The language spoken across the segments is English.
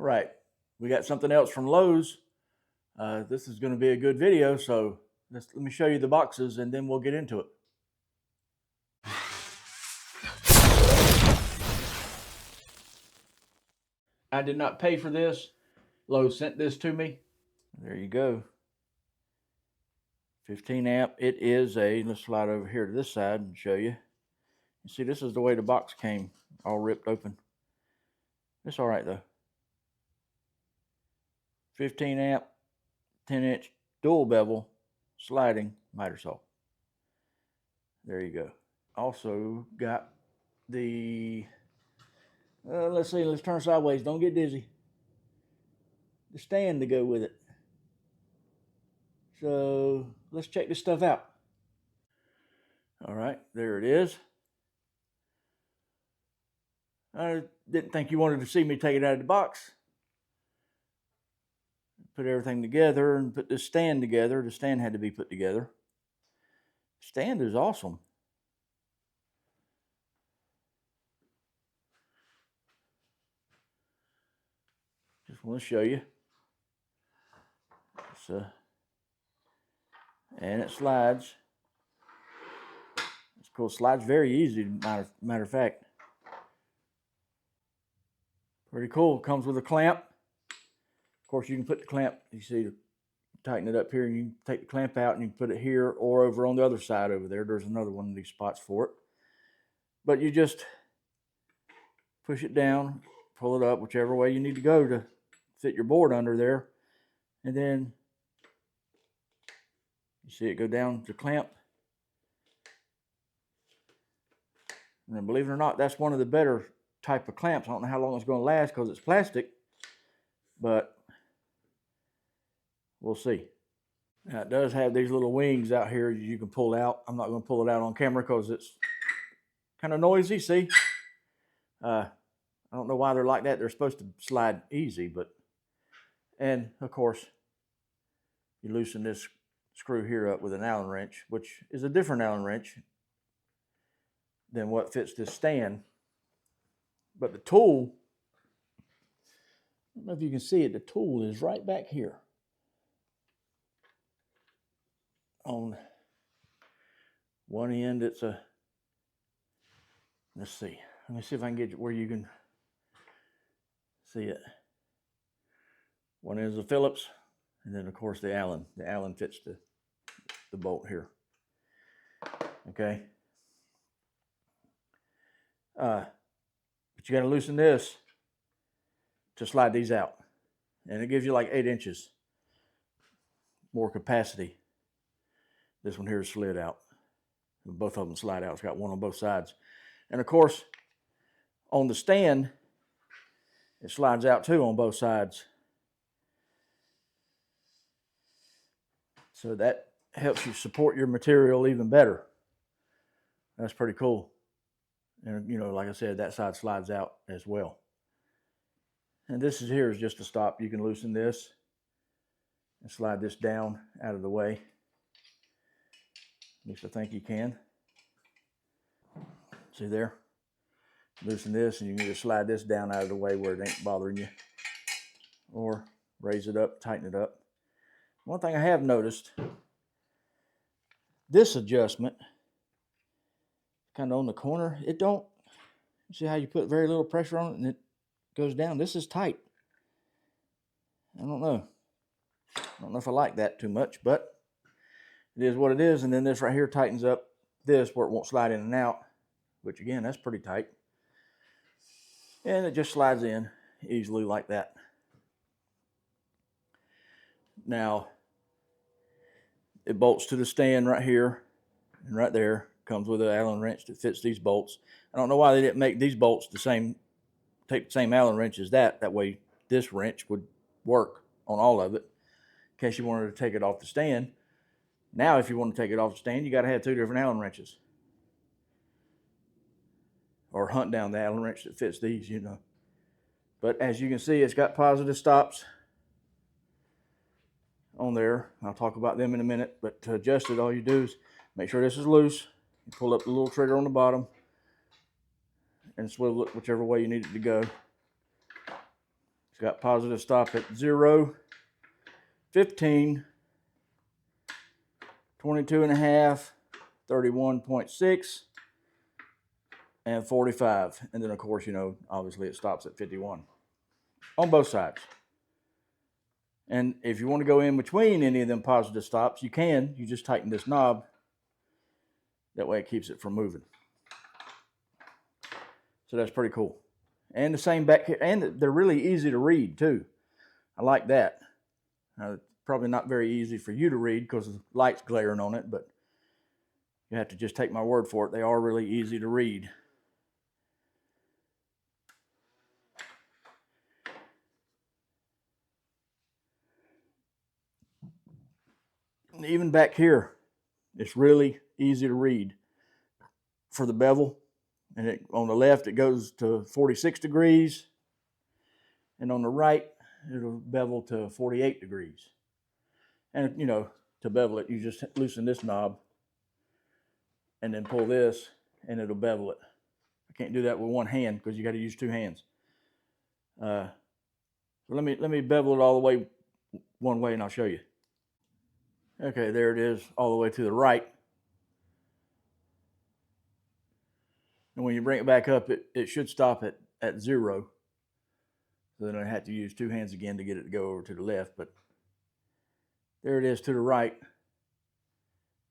All right, we got something else from Lowe's. This is going to be a good video, so let me show you the boxes and then we'll get into it. I did not pay for this. Lowe's sent this to me. There you go. 15 amp. It is let's slide over here to this side and show you. You see, this is the way the box came, all ripped open. It's all right though. 15 amp, 10-inch dual bevel sliding miter saw. There you go. Also got the, let's see, let's turn sideways, don't get dizzy. The stand to go with it. So let's check this stuff out. All right, there it is. I didn't think you wanted to see me take it out of the box. Put everything together and put this stand together. The stand had to be put together. Stand is awesome. Just want to show you. And it slides. It's cool. It slides very easy, matter of fact. Pretty cool. Comes with a clamp. Of course, you can put the clamp, you see, tighten it up here, and you can take the clamp out and you can put it here or over on the other side over there. There's another one of these spots for it. But you just push it down, pull it up, whichever way you need to go to fit your board under there. And then you see it go down to clamp. And then, believe it or not, that's one of the better type of clamps. I don't know how long it's going to last because it's plastic, but we'll see. Now, it does have these little wings out here you can pull out. I'm not going to pull it out on camera because it's kind of noisy, see? I don't know why they're like that. They're supposed to slide easy, but, and of course, you loosen this screw here up with an Allen wrench, which is a different Allen wrench than what fits this stand. But the tool, I don't know if you can see it, the tool is right back here. On one end, it's a, let's see. Let me see if I can get where you can see it. One is a Phillips, and then of course the Allen. The Allen fits the bolt here. Okay. But you got to loosen this to slide these out, and it gives you like 8 inches more capacity. This one here is slid out. Both of them slide out. It's got one on both sides. And of course, on the stand, it slides out too on both sides. So that helps you support your material even better. That's pretty cool. And you know, like I said, that side slides out as well. And this is just a stop. You can loosen this and slide this down out of the way. At least I think you can. See there? Loosen this and you can just slide this down out of the way where it ain't bothering you. Or raise it up, tighten it up. One thing I have noticed, this adjustment, kind of on the corner, it don't, see how you put very little pressure on it and it goes down. This is tight. I don't know. I don't know if I like that too much, but it is what it is. And then this right here tightens up this where it won't slide in and out, which again, that's pretty tight. And it just slides in easily like that. Now, it bolts to the stand right here and right there. Comes with an Allen wrench that fits these bolts. I don't know why they didn't make these bolts the same, take the same Allen wrench as that. That way this wrench would work on all of it in case you wanted to take it off the stand. Now, if you want to take it off the stand, you got to have 2 different Allen wrenches. Or hunt down the Allen wrench that fits these, you know. But as you can see, it's got positive stops on there. I'll talk about them in a minute. But to adjust it, all you do is make sure this is loose. You pull up the little trigger on the bottom and swivel it whichever way you need it to go. got positive stop at 0, 15, 22.5, 31.6, and 45. And then of course, you know, obviously it stops at 51 on both sides. And if you want to go in between any of them positive stops, you can. You just tighten this knob. That way it keeps it from moving. So that's pretty cool. And the same back here. And they're really easy to read too. I like that. Probably not very easy for you to read because the light's glaring on it, but you have to just take my word for it. They are really easy to read. And even back here, it's really easy to read for the bevel. And on the left, it goes to 46 degrees. And on the right, it'll bevel to 48 degrees. And, you know, to bevel it, you just loosen this knob and then pull this, and it'll bevel it. I can't do that with one hand because you got to use two hands. So let me bevel it all the way one way, and I'll show you. Okay, there it is, all the way to the right. And when you bring it back up, it should stop at 0. So then I have to use two hands again to get it to go over to the left. But there it is to the right.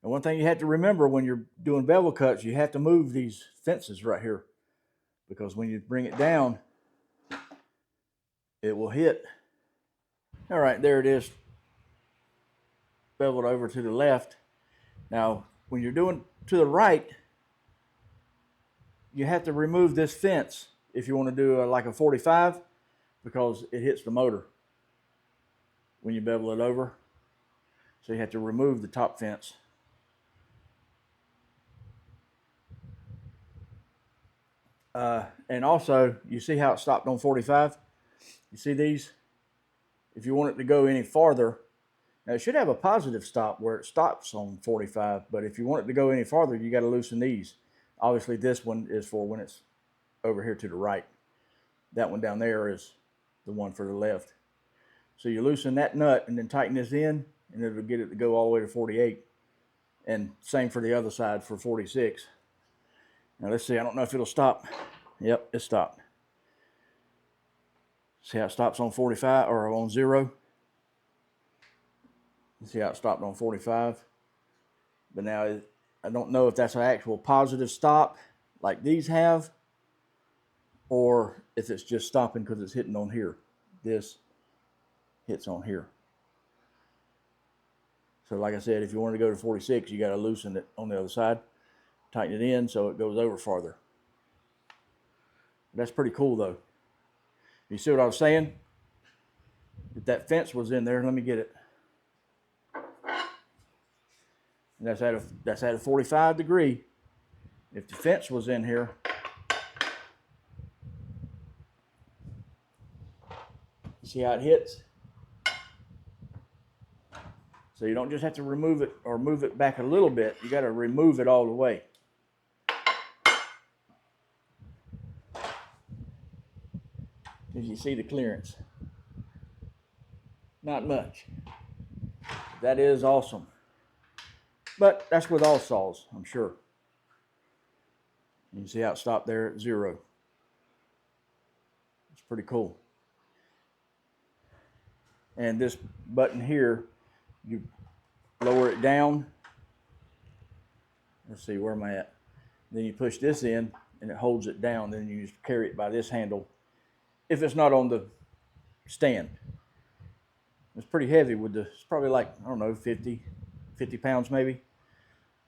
And one thing you have to remember when you're doing bevel cuts, you have to move these fences right here. Because when you bring it down, it will hit. All right, there it is, beveled over to the left. Now, when you're doing to the right, you have to remove this fence if you want to do like a 45, because it hits the motor when you bevel it over. So you have to remove the top fence. And also, you see how it stopped on 45? You see these? If you want it to go any farther, now it should have a positive stop where it stops on 45, but if you want it to go any farther, you got to loosen these. Obviously, this one is for when it's over here to the right. That one down there is the one for the left. So you loosen that nut and then tighten this in, and it'll get it to go all the way to 48. And same for the other side for 46. Now let's see, I don't know if it'll stop. Yep, it stopped. See how it stops on 45 or on 0? See how it stopped on 45? But now I don't know if that's an actual positive stop like these have, or if it's just stopping because it's hitting on here. This hits on here. So like I said, if you want to go to 46, you got to loosen it on the other side, tighten it in so it goes over farther. That's pretty cool though. You see what I was saying? If that fence was in there, let me get it. And that's at a 45 degree. If the fence was in here, see how it hits? So you don't just have to remove it or move it back a little bit. You got to remove it all the way. As you see the clearance. Not much. That is awesome. But that's with all saws, I'm sure. You can see how it stopped there at 0. It's pretty cool. And this button here, you lower it down. Let's see, where am I at? Then you push this in and it holds it down. Then you just carry it by this handle if it's not on the stand. It's pretty heavy with the, it's probably like, I don't know, 50 pounds maybe,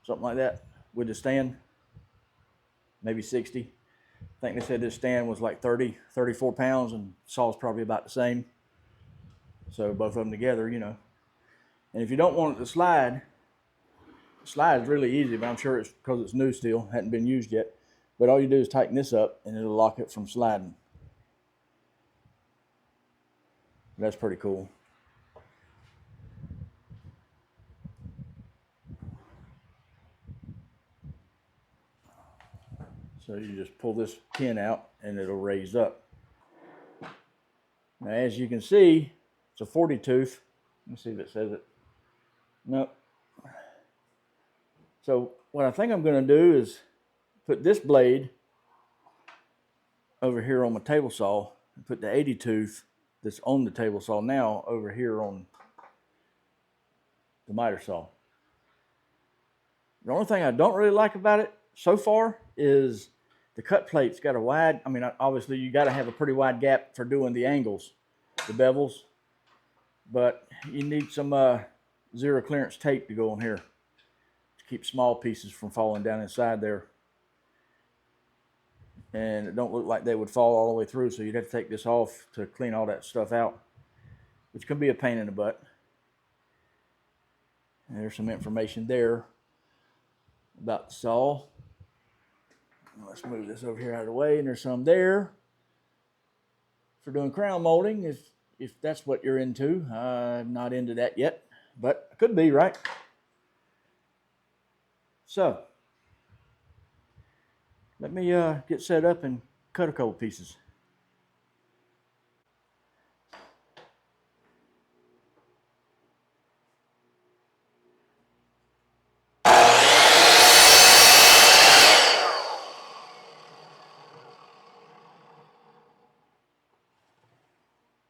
something like that with the stand, maybe 60. I think they said this stand was like 34 pounds and saw's probably about the same. So both of them together, you know. And if you don't want it to slide, slide is really easy, but I'm sure it's because it's new still, hadn't been used yet. But all you do is tighten this up and it'll lock it from sliding. That's pretty cool. So you just pull this pin out and it'll raise up. Now, as you can see, it's a 40 tooth. Let me see if it says it. Nope. So what I think I'm going to do is put this blade over here on my table saw and put the 80 tooth that's on the table saw now over here on the miter saw. The only thing I don't really like about it so far is the cut plate's got a wide, I mean, obviously you got to have a pretty wide gap for doing the angles, the bevels, but you need some zero clearance tape to go on here to keep small pieces from falling down inside there. And it don't look like they would fall all the way through, so you'd have to take this off to clean all that stuff out, which can be a pain in the butt. And there's some information there about the saw. Let's move this over here out of the way, and there's some there for doing crown molding if that's what you're into. I'm not into that yet, but I could be, right? So let me get set up and cut a couple pieces.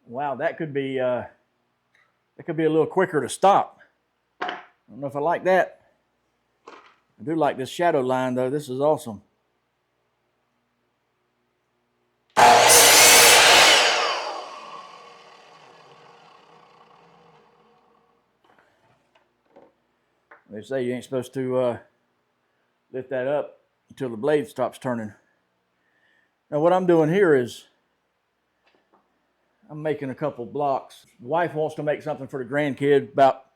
Wow, that could be a little quicker to stop. I don't know if I like that. I do like this shadow line though. This is awesome. They say you ain't supposed to lift that up until the blade stops turning. Now what I'm doing here is I'm making a couple blocks. The wife wants to make something for the grandkid about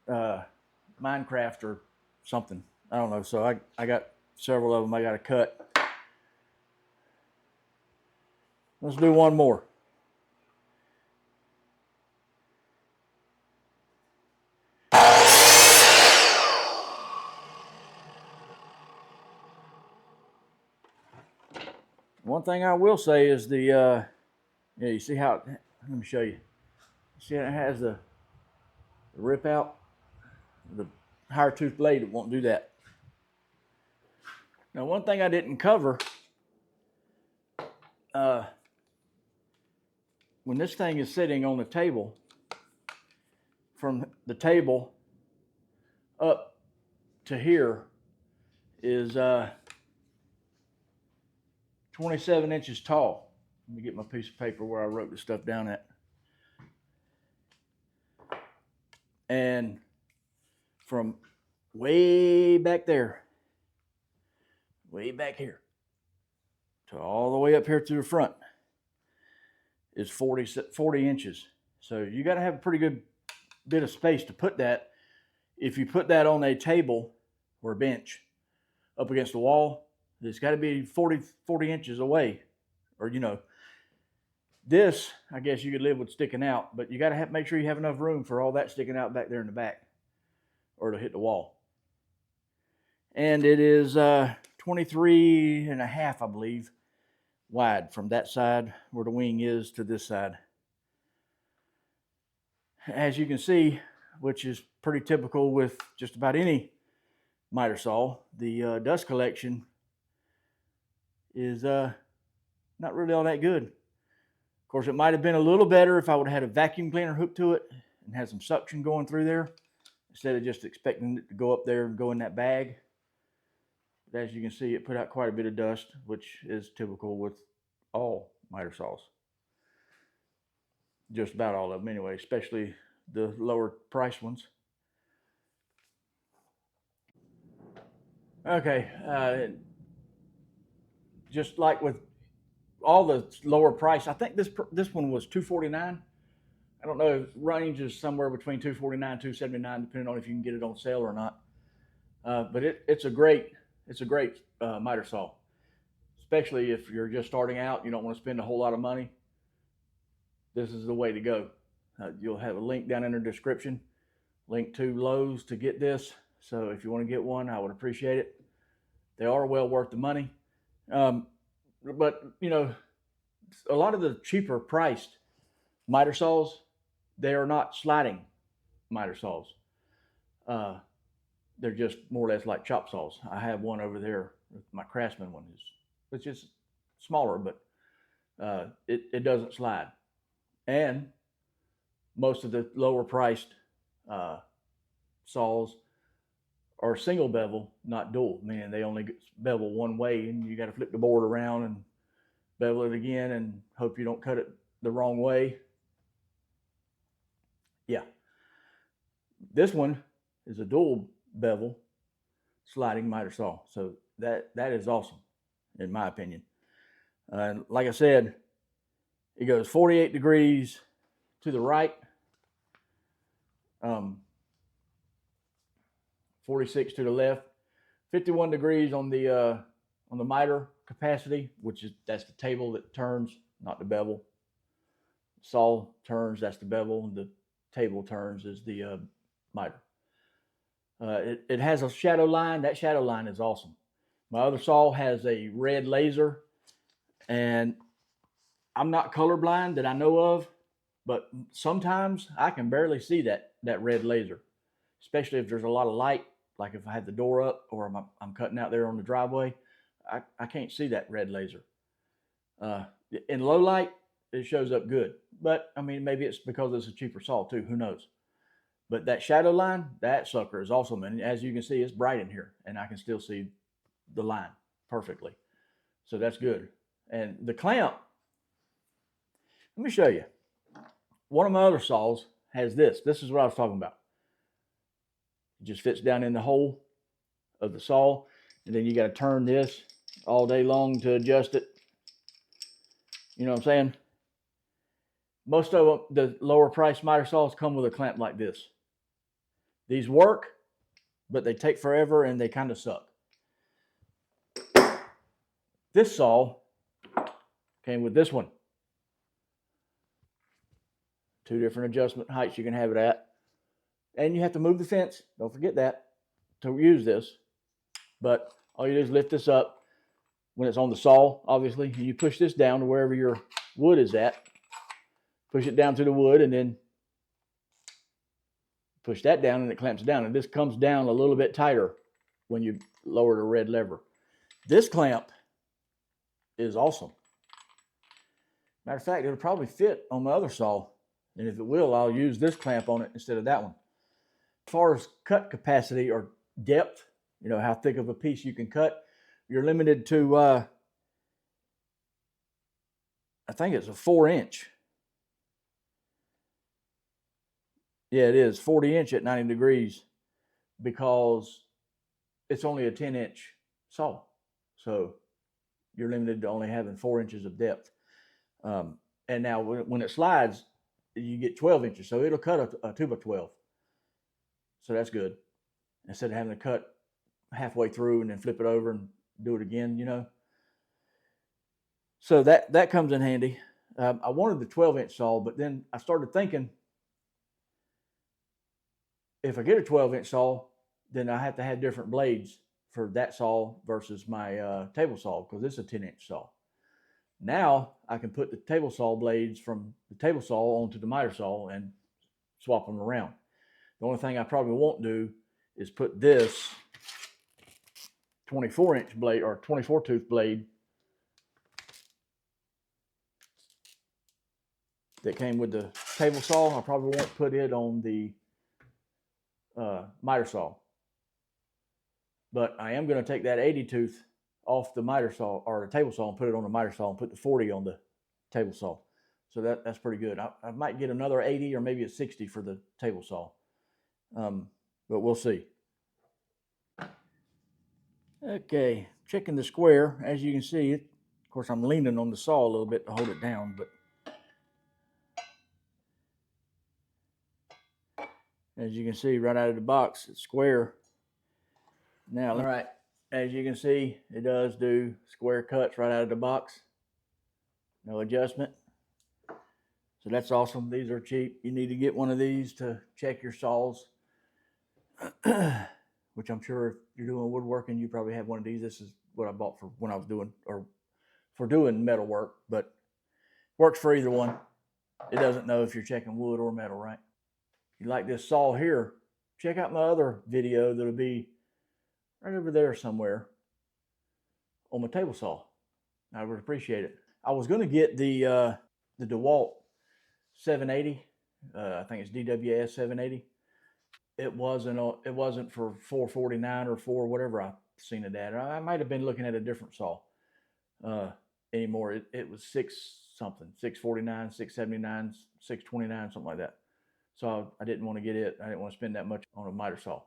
Minecraft or something. I don't know. So I got several of them I got to cut. Let's do one more. One thing I will say is the, yeah, you see how, let me show you. See how it has the rip out? The higher tooth blade, it won't do that. Now, one thing I didn't cover, when this thing is sitting on the table, from the table up to here is 27 inches tall. Let me get my piece of paper where I wrote this stuff down at. And from way back there, way back here, to all the way up here to the front is 40 inches. So you got to have a pretty good bit of space to put that. If you put that on a table or a bench up against the wall, it's got to be 40 inches away. Or, you know, this, I guess you could live with sticking out, but you got to make sure you have enough room for all that sticking out back there in the back, or it'll hit the wall. And it is 23 and a half, I believe, wide from that side where the wing is to this side. As you can see, which is pretty typical with just about any miter saw, the dust collection is not really all that good. Of course, it might have been a little better if I would have had a vacuum cleaner hooked to it and had some suction going through there instead of just expecting it to go up there and go in that bag. But as you can see, it put out quite a bit of dust, which is typical with all miter saws. Just about all of them anyway, especially the lower price ones. Okay, just like with all the lower price, I think this one was $249. I don't know, range is somewhere between $249 and $279, depending on if you can get it on sale or not. But it's a great miter saw, especially if you're just starting out. You don't want to spend a whole lot of money. This is the way to go. You'll have a link down in the description, link to Lowe's to get this. So if you want to get one, I would appreciate it. They are well worth the money. But you know, a lot of the cheaper priced miter saws, they are not sliding miter saws. They're just more or less like chop saws. I have one over there. My Craftsman one is, it's just smaller, but it doesn't slide. And most of the lower priced uh, saws are single bevel, not dual, meaning they only bevel one way, and you got to flip the board around and bevel it again and hope you don't cut it the wrong way. Yeah. This one is a dual bevel sliding miter saw. So that is awesome, in my opinion. Like I said, it goes 48 degrees to the right, 46 to the left, 51 degrees on the miter capacity, which is that's the table that turns, not the bevel. Saw turns, that's the bevel, and the table turns is the miter. It has a shadow line. That shadow line is awesome. My other saw has a red laser, and I'm not colorblind that I know of, but sometimes I can barely see that red laser, especially if there's a lot of light, like if I have the door up or I'm cutting out there on the driveway. I can't see that red laser. In low light, it shows up good, but I mean, maybe it's because it's a cheaper saw too. Who knows? But that shadow line, that sucker is awesome. And as you can see, it's bright in here, and I can still see the line perfectly. So that's good. And the clamp, let me show you. One of my other saws has this. This is what I was talking about. It just fits down in the hole of the saw, and then you got to turn this all day long to adjust it. You know what I'm saying? Most of them, the lower price miter saws come with a clamp like this. These work, but they take forever and they kind of suck. This saw came with this one. 2 different adjustment heights you can have it at. And you have to move the fence, don't forget that, to use this. But all you do is lift this up when it's on the saw, obviously, and you push this down to wherever your wood is at. Push it down to the wood, and then push that down, and it clamps down. And this comes down a little bit tighter when you lower the red lever. This clamp is awesome. Matter of fact, it'll probably fit on my other saw. And if it will, I'll use this clamp on it instead of that one. As far as cut capacity or depth, you know, how thick of a piece you can cut, you're limited to, I think it's a 4-inch. Yeah, it is 40-inch at 90 degrees because it's only a 10-inch saw. So you're limited to only having 4 inches of depth. And now when it slides, you get 12 inches. So it'll cut a 2x12. So that's good. Instead of having to cut halfway through and then flip it over and do it again, you know. So that comes in handy. I wanted the 12-inch saw, but then I started thinking, if I get a 12-inch saw, then I have to have different blades for that saw versus my table saw, because it's a 10-inch saw. Now I can put the table saw blades from the table saw onto the miter saw and swap them around. The only thing I probably won't do is put this 24-inch blade or 24-tooth blade that came with the table saw. I probably won't put it on the miter saw. But I am going to take that 80-tooth off the miter saw or the table saw and put it on the miter saw and put the 40 on the table saw. So that's pretty good. I might get another 80 or maybe a 60 for the table saw. But we'll see. Okay, checking the square. As you can see, of course, I'm leaning on the saw a little bit to hold it down, but as you can see right out of the box, it's square. Now, all right, as you can see, it does do square cuts right out of the box. No adjustment. So that's awesome. These are cheap. You need to get one of these to check your saws, which I'm sure if you're doing woodworking, you probably have one of these. This is what I bought for when I was doing, or for doing metal work, but works for either one. It doesn't know if you're checking wood or metal, right? You like this saw here, check out my other video that'll be right over there somewhere on my table saw. I would appreciate it. I was going to get the DeWalt 780. I think it's DWS 780. It wasn't for 449 or four whatever I seen it at. I might have been looking at a different saw anymore. It was six something, 649, 679, 629, something like that. So I didn't want to get it. I didn't want to spend that much on a miter saw.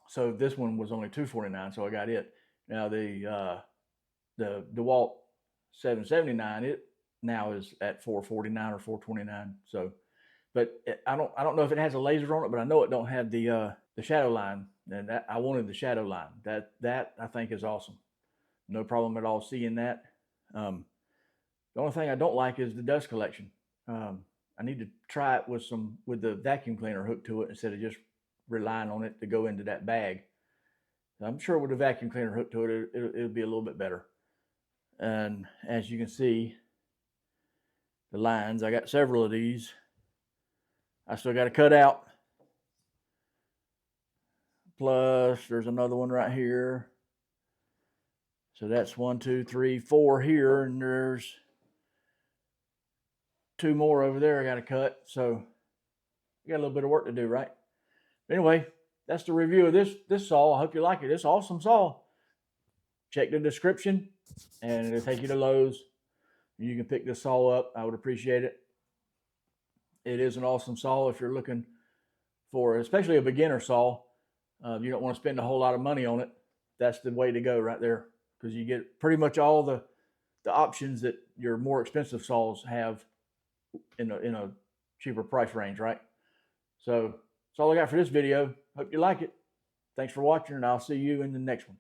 So this one was only 249, so I got it. Now the DeWalt 779, it now is at 449 or 429. So, but I don't know if it has a laser on it, but I know it don't have the shadow line, and that I wanted the shadow line. That I think is awesome. No problem at all seeing that. The only thing I don't like is the dust collection. I need to try it with the vacuum cleaner hooked to it instead of just relying on it to go into that bag. I'm sure with the vacuum cleaner hooked to it, it'll be a little bit better. And as you can see, the lines, I got several of these. I still got to cut out. Plus, there's another one right here. So that's 1, 2, 3, 4 here, and there's 2 more over there I got to cut. So I got a little bit of work to do, right? Anyway, that's the review of this saw. I hope you like it. It's awesome saw. Check the description, and it'll take you to Lowe's. You can pick this saw up. I would appreciate it. It is an awesome saw if you're looking for, especially a beginner saw. You don't want to spend a whole lot of money on it. That's the way to go right there, because you get pretty much all the options that your more expensive saws have in a cheaper price range, right? So that's all I got for this video. Hope you like it. Thanks for watching, and I'll see you in the next one.